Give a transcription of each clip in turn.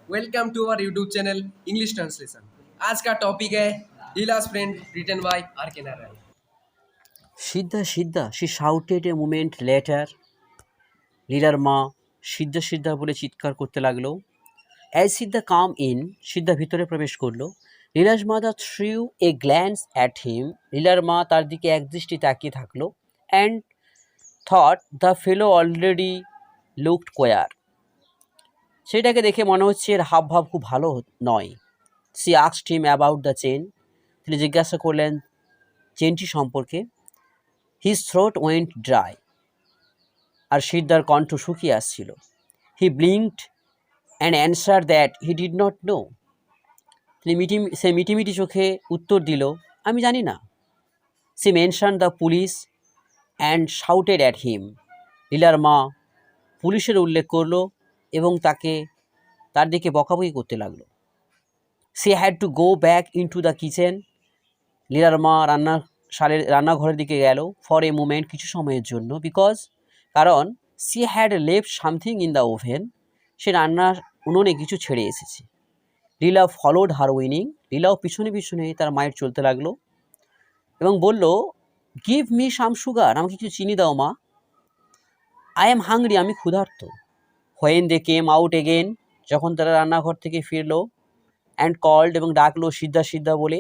Welcome to our YouTube channel English translation. आज का topic है Leela's friend written by R K Narayan. Siddha, Siddha, she shouted a moment later. লীলার মা সিদ্ধা সিদ্ধা বলে চিৎকার করতে লাগলো। অ্যাজ সিদ্ধা কাম ইন, সিদ্ধা ভিতরে প্রবেশ করলো। Leela's mother threw a glance at him, লীলার মা তার দিকে একদৃষ্টি তাকিয়ে থাকলো। And thought the fellow already looked queer, সেটাকে দেখে মনে হচ্ছে এর হাবভাব খুব ভালো নয়। She asked him about the chain, তিনি জিজ্ঞাসা করলেন চেনটি সম্পর্কে। হিজ থ্রোট ওয়েন্ট ড্রাই, আর সিদ্ধার কণ্ঠ শুকিয়ে আসছিল। He blinked and answer that he did not know, সে মিটিমিটি চোখে উত্তর দিল, আমি জানি না। She mention the police and shouted at him, লীলার মা পুলিশের উল্লেখ করলো এবং তার দিকে বকাবকি করতে লাগলো। She had to go back in to the kitchen, লীলার মা রান্নাঘরের দিকে গেল ফর এ মোমেন্ট, কিছু সময়ের জন্য। কারণ she had left something in the oven, সে রান্নার উনুনে কিছু ছেড়ে এসেছে। লীলা ফলোড হার উইনিং, লীলাও পিছনে পিছনে তার মায়ের চলতে লাগলো এবং বলল, গিভ মি সাম সুগার, আমাকে কিছু চিনি দাও মা। আই এম হাংরি, আমি ক্ষুধার্ত। When they came out again, যখন তারা রান্নাঘর থেকে ফিরলো। অ্যান্ড কল্ড, এবং ডাকলো সিদ্ধা সিদ্ধা বলে।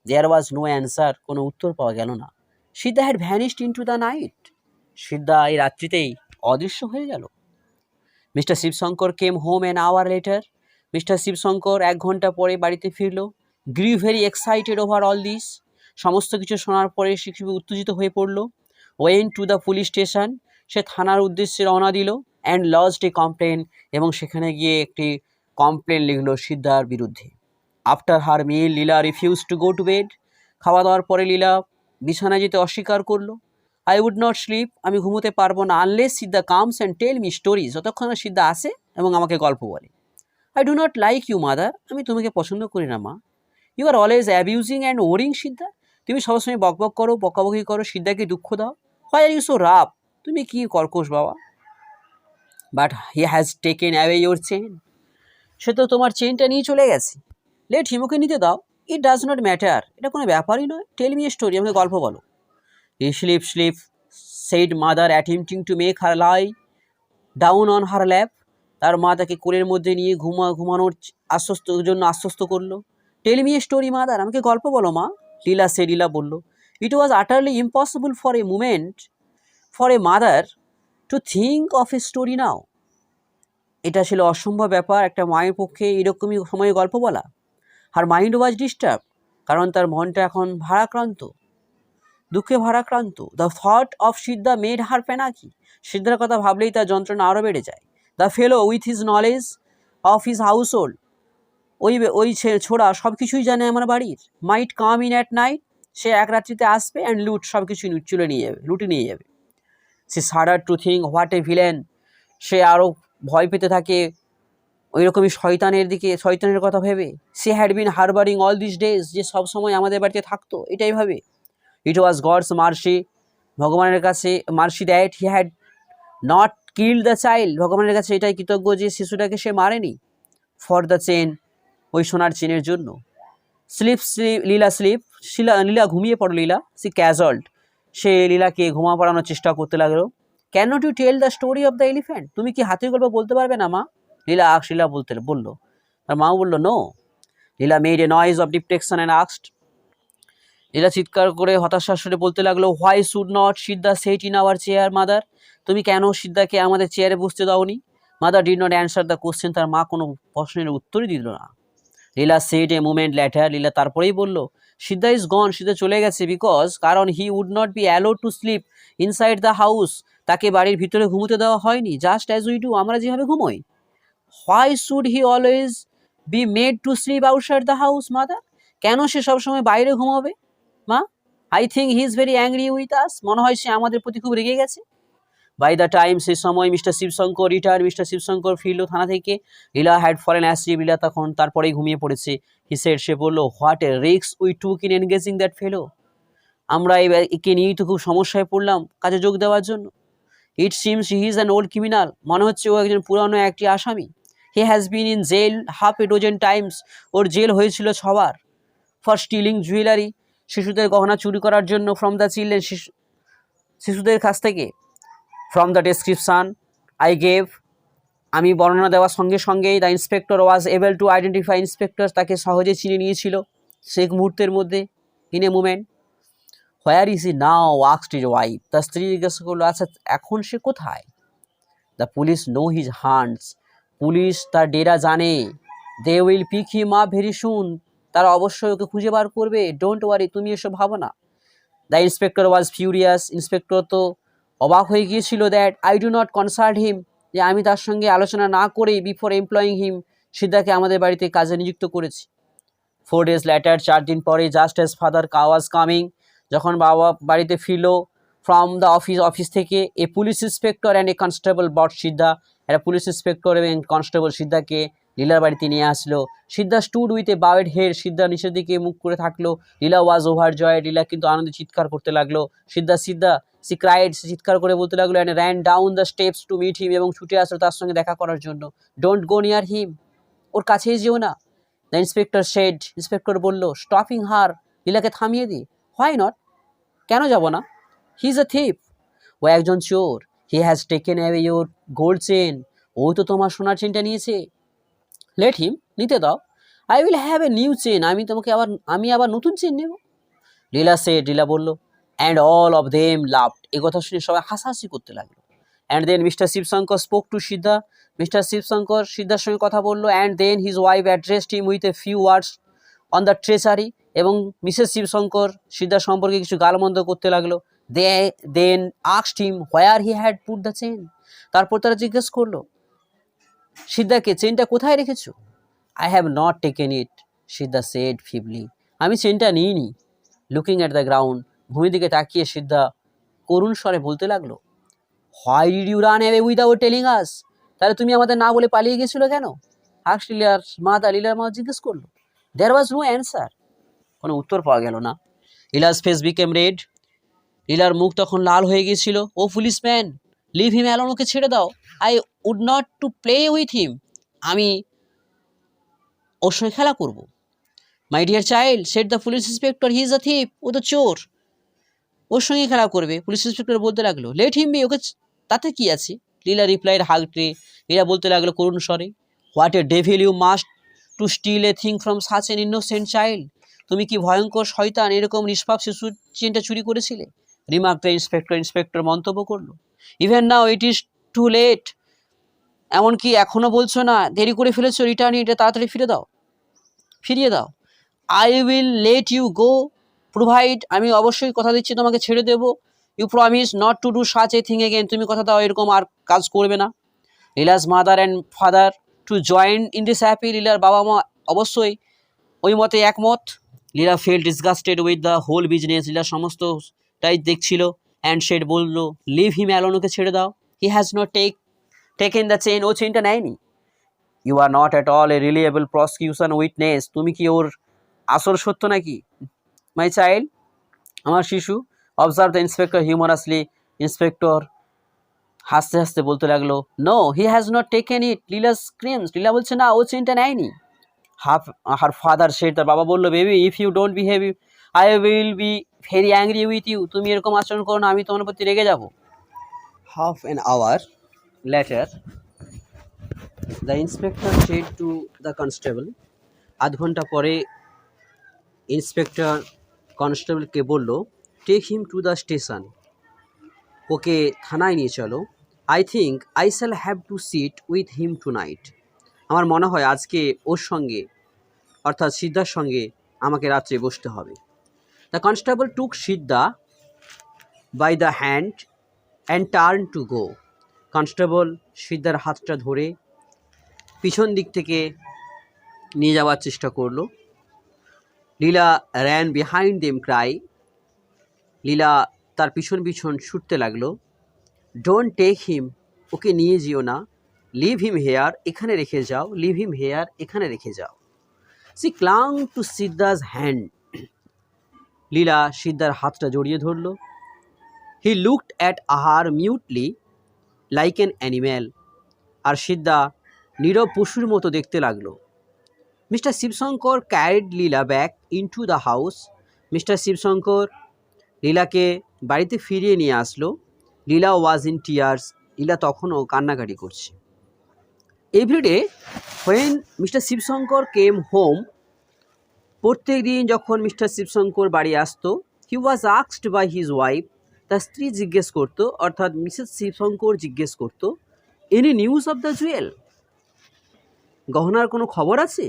দেয়ার ওয়াজ নো অ্যান্সার, কোনো উত্তর পাওয়া গেল না। Siddha had vanished into the night, Siddha এই রাত্রিতেই অদৃশ্য হয়ে গেল। Mister Sivasankar came home an hour later, mister Sivasankar 1 ঘন্টা পরে বাড়িতে ফিরল। Grew very excited over all this, সমস্ত কিছু শোনার পরে সে খুবই উত্তেজিত হয়ে পড়ল। Went to the police station, সে থানার উদ্দেশ্যে রওনা দিল। অ্যান্ড লজড এ কমপ্লেন, এবং সেখানে গিয়ে একটি কমপ্লেন লিখল সিদ্ধার বিরুদ্ধে। After her meal Leela refuse to go to bed, খাওয়া দাওয়ার পরে লীলা বিছানায় যেতে অস্বীকার করলো। আই উড নট স্লিপ, আমি ঘুমোতে পারবো না, unless Siddha comes and tell me stories, যতক্ষণ না সিদ্ধা আসে এবং আমাকে গল্প বলে। I do not like you mother, আমি তোমাকে পছন্দ করি না মা। You are always abusing and worrying Siddha, তুমি সবসময় বকবক করো, বকাবকি করো, সিদ্ধাকে দুঃখ দাও। Why are you so rough, তুমি কি কর্কশ বাবা। But he has taken away your chain, সে তো তোমার চেনটা নিয়ে চলে গেছে। লেট হিমোকে নিতে দাও, ইট ডাজ নট ম্যাটার, এটা কোনো ব্যাপারই নয়। টেল মি এ স্টোরি, আমাকে গল্প বলো। Sleep sleep said mother attempting to make her lie down on her lap, তার মা তাকে কোলের মধ্যে নিয়ে ঘুমানোর জন্য আশ্বস্ত করলো। Tell me a story mother, আমাকে গল্প বলো মা। লীলা বলল, it was utterly impossible for a moment for a mother to think of a story now, এটা ছিল অসম্ভব ব্যাপার একটা মায়ের পক্ষে এরকমই সময়ে গল্প বলা। হার মাইন্ড ওয়াজ ডিস্টার্ব, কারণ তার মনটা এখন ভারাক্রান্ত, দুঃখে ভারাক্রান্ত। The thought of Siddha made her panicky, সিদ্ধার কথা ভাবলেই তার যন্ত্রণা আরও বেড়ে যায়। The fellow with his knowledge of his household, ওই ছোড়া সব কিছুই জানে আমার বাড়ির। Might come in at night, সে এক রাত্রিতে আসবে। অ্যান্ড লুট, সব কিছু লুটে নিয়ে যাবে। সে shudder to think what a villain, সে আরও ভয় পেতে থাকে ওই রকমই শয়তানের কথা ভেবে। সে had been harbouring all this days, যে সব সময় আমাদের বাড়িতে থাকতো, এটাই ভাবে। ইট ওয়াজ গডস মার্সি, ভগবানের কাছে mercy that he had not killed the child, ভগবানের কাছে এটাই কৃতজ্ঞ যে শিশুটাকে সে মারেনি। ফর দ্য চেন, ওই সোনার চেনের জন্য। লীলা ঘুমিয়ে পড়ল। সি ক্যাজল্ড, সে লীলাকে ঘুমা পড়ানোর চেষ্টা করতে লাগলো। Can not you tell the story of the elephant, তুমি কি হাতির গল্প বলতে পারবে না মা? লীলা বললো। তার মাও বললো no. Leela made a noise of deprecation and asked, Leela চিৎকার করে হতাশার সুরে বলতে লাগলো, why should not Siddha set in our chair mother, তুমি কেন সিদ্ধাকে আমাদের চেয়ারে বসতে দাওনি? Mother did not answer the question, তার মা কোনো প্রশ্নের উত্তরই দিল না। Leela said a moment later, Leela তারপরেই বলল, সিদ্ধা ইজ গন, সিদ্ধা চলে গেছে। কারণ he would not be allowed to sleep inside the house, তাকে বাড়ির ভিতরে ঘুমোতে দেওয়া হয়নি। জাস্ট অ্যাজ উই ডু, আমরা যেভাবে ঘুমোই। Why should he always be made to sleep outside the house mother, কেন সে সবসময় বাইরে ঘুমাবে মা? I think he is very angry with us, মনে হয় সে আমাদের প্রতি খুব রেগে গেছে। বাই দ্য টাইম, সে সময় mister Shivashankar retired, mister Shivashankar ফিরল থানা থেকে। Leela had fallen asleep, Leela তখন তারপরেই ঘুমিয়ে পড়েছে। হি সেড, সে বললো, what a risk we took in engaging that fellow, আমরা একে নিয়েই তো খুব সমস্যায় পড়লাম কাজে যোগ দেওয়ার জন্য। It seems he is an old criminal, মনে হচ্ছে ও একজন পুরানো একটি আসামি। He has been in jail half a dozen times, ওর জেল হয়েছিল 6বার। ফর স্টিলিং জুয়েলারি, শিশুদের গহনা চুরি করার জন্য, ফ্রম দ্য চিলড্রেন, শিশুদের কাছ থেকে। From the description I gave, আমি বর্ণনা দেওয়ার সঙ্গে সঙ্গেই the inspector was able to identify, inspector তাকে সহজে চিনে নিয়েছিল সে মুহূর্তের মধ্যে, in a moment. Where is he now asked his wife, তার স্ত্রী জিজ্ঞাসা করলো, আচ্ছা এখন সে কোথায়? The police know his haunts, police তার ডেরা জানে। They will pick him up very soon, তারা অবশ্যই ওকে খুঁজে বার করবে। ডোন্ট ওয়ারি, তুমি এসব ভাবো না। The inspector was furious, inspector তো অবাক হয়ে গিয়েছিল। That I do not consult him, যে আমি তার সঙ্গে আলোচনা না করেই বিফোর এমপ্লয়িং হিম, সিদ্ধাকে আমাদের বাড়িতে কাজে নিযুক্ত করেছি। 4 days later, 4 দিন পরে, just as father was coming, যখন বাবা বাড়িতে ফিরল ফ্রম দ্য অফিস থেকে, a police inspector and a constable brought Siddha, একটা পুলিশ ইন্সপেক্টর এবং কনস্টেবল সিদ্ধাকে লীলার বাড়িতে নিয়ে আসলো। Siddha stood with a bowed head, Siddha নিচের দিকে মুখ করে থাকলো। লীলা ওয়াজ ওভার জয়েড, লীলা কিন্তু আনন্দে চিৎকার করতে লাগলো। সিদ্ধা সি ক্রাইড, সে চিৎকার করে বলতে লাগলো, and ran down the steps to meet him, এবং ছুটে আসলো তার সঙ্গে দেখা করার জন্য। ডোন্ট গো নিয়ার হিম, ওর কাছেই যেও না। দ্য ইন্সপেক্টর শেড, ইন্সপেক্টর বলল, স্টপিং হার, লীলাকে থামিয়ে দি। হোয়াই নট, কেন যাব না? হি ইজ এ থিপ, ও একজন চোর। He has taken away your gold chain, ও তো তোমার সোনার চেনটা নিয়েছে। লেট হিম, নিতে দাও। I will have a new chain, আমি আবার নতুন চেন নেব। লীলা সেড, লীলা বলল। And all of them laughed, এ কথা শুনে সবাই হাসাহাসি করতে লাগলো। And then mister Sivasankar spoke to Siddha, mister Sivasankar সিদ্ধার সঙ্গে কথা বললো। And then his wife addressed him with a few words on the treachery, এবং মিসেস শিবশঙ্কর সিদ্ধার সম্পর্কে কিছু গালমন্দ করতে লাগলো। Then asked him where he had put the chain, তারপর তারা জিজ্ঞেস করলো সিদ্ধাকে, চেনটা কোথায় রেখেছো? I have not taken it, Siddha said feebly, আমি চেনটা নিইনি। লুকিং অ্যাট দ্য গ্রাউন্ড, ভূমির দিকে তাকিয়ে সিদ্ধা করুণ স্বরে বলতে লাগলো, why did you run away without telling us, তাহলে তুমি আমাদের না বলে পালিয়ে গেছিলো কেন? আস্কড লীলার মা জিজ্ঞেস করলো। দেয়ার ওয়াজ নো অ্যান্সার, কোনো উত্তর পাওয়া গেল না। লীলাস ফেস বিকেম রেড, লীলার মুখ তখন লাল হয়ে গিয়েছিল। Oh policeman, leave him alone, ওকে ছেড়ে দাও। I would not to play with him, আমি ওর সঙ্গে খেলা করব। My dear child, said the police inspector, he is a thief, ও তো চোর, ওর সঙ্গে খেলা করবে। পুলিশ ইন্সপেক্টর বলতে লাগলো, লেট হিম বি, ওকে, তাতে কি আছে? লীলা রিপ্লাইড হাল্কলি, লীলা বলতে লাগলো করুণ স্বরে, what a devil you must to steal a thing from such an innocent child, তুমি কি ভয়ঙ্কর শয়তান, এরকম নিষ্পাপ শিশুর চেনটা চুরি করেছিলে। রিমার্ক দ্য ইন্সপেক্টর মন্তব্য করলো, even now it is too late, এমনকি এখনও বলছো না, দেরি করে ফেলেছো, রিটার্ন এটা তাড়াতাড়ি ফিরিয়ে দাও। I will let you go provide, আমি অবশ্যই কথা দিচ্ছি তোমাকে ছেড়ে দেবো। You promise not to do such a thing again, তুমি কথা দাও এরকম আর কাজ করবে না। Leela's mother and father to join in this happy, লীলার বাবা মা অবশ্যই ওই মতে একমত। Leela felt disgusted with the whole business, Leela সমস্তটাই দেখছিল। অ্যান্ড শেড বলল, লিভ হিম অ্যালোন, ওকে ছেড়ে দাও। হি has not taken the chain, ও চেনটা নেয়নি। You are not at all a reliable prosecution witness, তুমি কি ওর আসল সত্য নাকি? মাই চাইল্ড, আমার শিশু। অবজার্ভ দ্য ইন্সপেক্টর হিউমারাসলি, ইন্সপেক্টর হাসতে হাসতে বলতে লাগলো, no he has not taken it. Leela screams, Leela বলছে, না, ও চেনটা নেয়নি। হার ফাদার শেড, তার বাবা বললো, baby if you don't behave I will be very angry with you, তুমি এরকম আচরণ করো না, আমি তোমার প্রতি রেগে যাবো। Half an hour later, the inspector said to the constable, আধ ঘন্টা পরে ইন্সপেক্টর কনস্টেবলকে বলল, take him to the station, ওকে থানায় নিয়ে চলো। I think I shall have to sit with him tonight, আমার মনে হয় আজকে ওর সঙ্গে অর্থাৎ সিদ্ধার সঙ্গে আমাকে রাত্রে বসতে হবে। The constable took Siddha by the hand and turn to go, constable সিদ্ধার হাতটা ধরে পিছন দিক থেকে নিয়ে যাওয়ার চেষ্টা করলো। Leela ran behind them cry, লীলা তার পিছন ছুটতে লাগলো। ডোন্ট টেক হিম, ওকে নিয়ে যেও না। লিভ হিম হেয়ার, এখানে রেখে যাও। লিভ হিম হেয়ার, এখানে রেখে যাও। She clung to Siddha's hand, Leela সিদ্ধার হাতটা জড়িয়ে ধরল। He looked at her mutely like an animal, আর সিদ্ধা নীরব পশুর মতো দেখতে লাগলো। Mister Sivasankar carried Leela back into the house. Mister Sivasankar লীলাকে বাড়িতে ফিরিয়ে নিয়ে আসলো। লীলা ওয়াজ ইন টিয়ার্স। লীলা তখনও কান্নাকাটি করছে। Every day when mister Sivasankar came home, প্রত্যেক দিন যখন মিস্টার শিবশঙ্কর বাড়ি আসতো, he was asked by his wife, তার স্ত্রী জিজ্ঞেস করতো, অর্থাৎ মিসেস শিবশঙ্কর জিজ্ঞেস করতো, any news of the jewel, গহনার কোনো খবর আছে?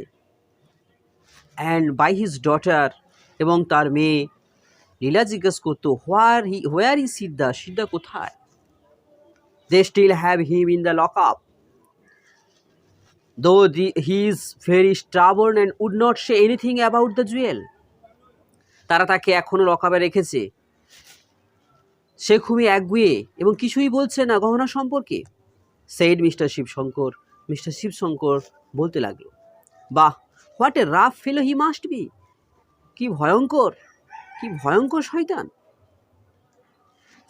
অ্যান্ড বাই হিজ ডটার, এবং তার মেয়ে লীলা জিজ্ঞেস করতো, হোয়ার ইজ সিদ্ধা, সিদ্ধা কোথায়? They still have him in the lock up, though he is very stubborn and would not say anything about the jewel. তারা তাকে এখনও লকআপে রেখেছে। সে খুবই একগুঁয়ে এবং কিছুই বলছে না গহনা সম্পর্কে। Said mister Sivasankar. Mister Sivasankar বলতে লাগলো, বাহ, what a rough fellow he must be, কি ভয়ঙ্কর শয়তান।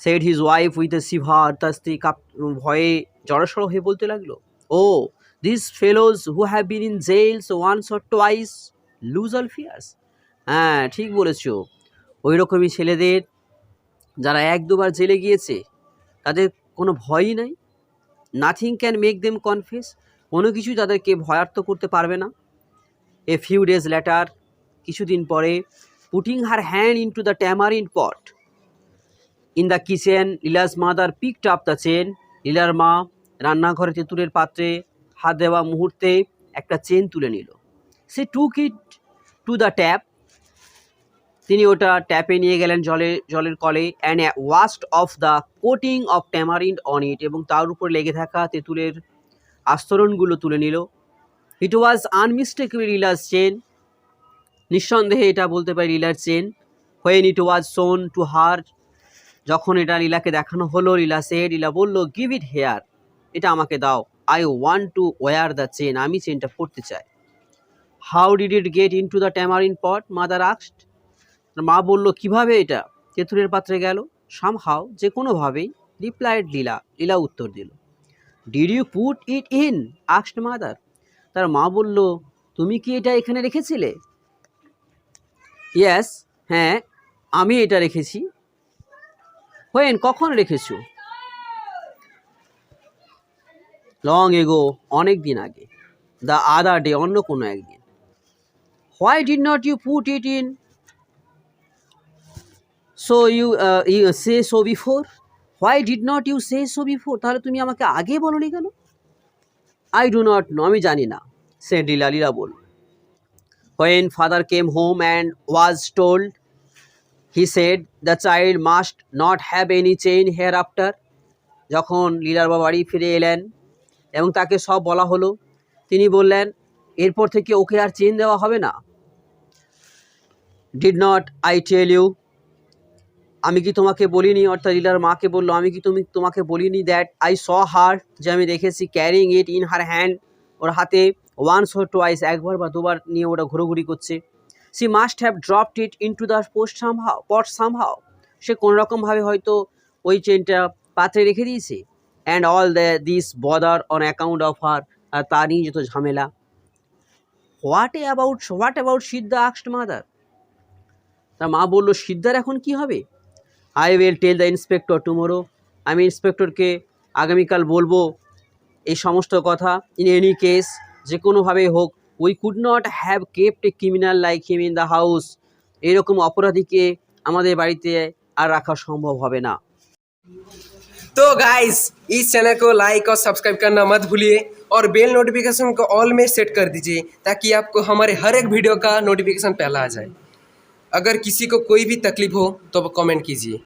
Said his wife with a shiver. তার স্ত্রী ভয়ে জড়সড় হয়ে বলতে লাগলো, ও these fellows who have been in jails once or twice lose all fears. হ্যাঁ, ঠিক বলেছ, ওই রকমই ছেলেদের যারা এক দুবার জেলে গিয়েছে তাদের কোনো ভয়ই নাই। Nothing can make them confess, কোনো কিছুই তাদেরকে ভয়ার্থ করতে পারবে না। এ ফিউ ডেজ লেটার, কিছুদিন পরে, putting her hand into the tamarind pot in the kitchen, Leela's mother picked up the chain. লীলার মা রান্নাঘরে তেঁতুলের পাত্রে হাত দেওয়া মুহূর্তে একটা চেন তুলে নিল। সে took it to the tap, তিনি ওটা ট্যাপে নিয়ে গেলেন জলের কলে। And washed off the coating of tamarind on it, এবং তার উপর লেগে থাকা তেঁতুলের আস্তরণগুলো তুলে নিল। ইট ওয়াজ আনমিস্টেকেবলি লীলাস চেন, নিঃসন্দেহে এটা বলতে পারি লীলার চেন। হোয়েন ইট ওয়াজ শোন টু হার, যখন এটা লীলাকে দেখানো হলো, লীলা বলল, গিভ ইট হেয়ার, এটা আমাকে দাও। I want to wear the chain, আমি চেনটা পরতে চাই। How did it get into the tamarind pot, mother asked. মা বলল, কিভাবে এটা তেঁতুলের পাত্রে গেল? সামহাও, যে কোনোভাবেই। রিপ্লাইড লীলা উত্তর দিল। Did you put it in, asked mother. তার মা বলল, তুমি কি এটা এখানে রেখেছিলে? ইয়েস, হ্যাঁ, আমি এটা রেখেছি। হোয়েন, কখন রেখেছো? লং এগো, অনেক দিন আগে। দ্য আদার ডে, অন্য কোনো একদিন। Why did not you put it in so you say so before, why did not you say so before, তাহলে তুমি আমাকে আগে বলোনি কেন? আই ডু নট নো, আমি জানি না, সেড লীলা বলল। When father came home and was told, he said the child must not have any chain hair after. যখন লীলার বাবা বাড়ি ফিরে এলেন এবং তাকে সব বলা হলো, তিনি বললেন, এরপর থেকে ওকে আর চেন দেওয়া হবে না। Did not I tell you, আমি কি তোমাকে বলিনি, অর্থাৎ লীলার মাকে বললো, আমি কি তোমাকে বলিনি, দ্যাট আই স হার, যে আমি দেখেছি, carrying it in her hand, ওর হাতে, ওয়ান্স অর টোয়াইস, একবার বা দুবার নিয়ে ওটা ঘোরাঘুরি করছে। She must have dropped it into the pot somehow, সে কোনোরকমভাবে হয়তো ওই চেনটা পাত্রে রেখে দিয়েছে। And all this bother on account of her, আর তা নিয়ে যত ঝামেলা। What about Siddha, asked mother. তার মা বলল, সিদ্ধার এখন কি হবে? I will tell the inspector tomorrow, আমি ইন্সপেক্টরকে আগামীকাল বলবো এই সমস্ত কথা। ইন এনি কেস, যে কোনোভাবেই হোক, we could not have kept a criminal like him in the house, এরকম অপরাধীকে আমাদের বাড়িতে আর রাখা সম্ভব হবে না। तो गाइस, इस चैनल को लाइक और सब्सक्राइब करना मत भूलिए और बेल नोटिफिकेशन को ऑल में सेट कर दीजिए ताकि आपको हमारे हर एक वीडियो का नोटिफिकेशन पहला आ जाए। अगर किसी को कोई भी तकलीफ हो तो कमेंट कीजिए।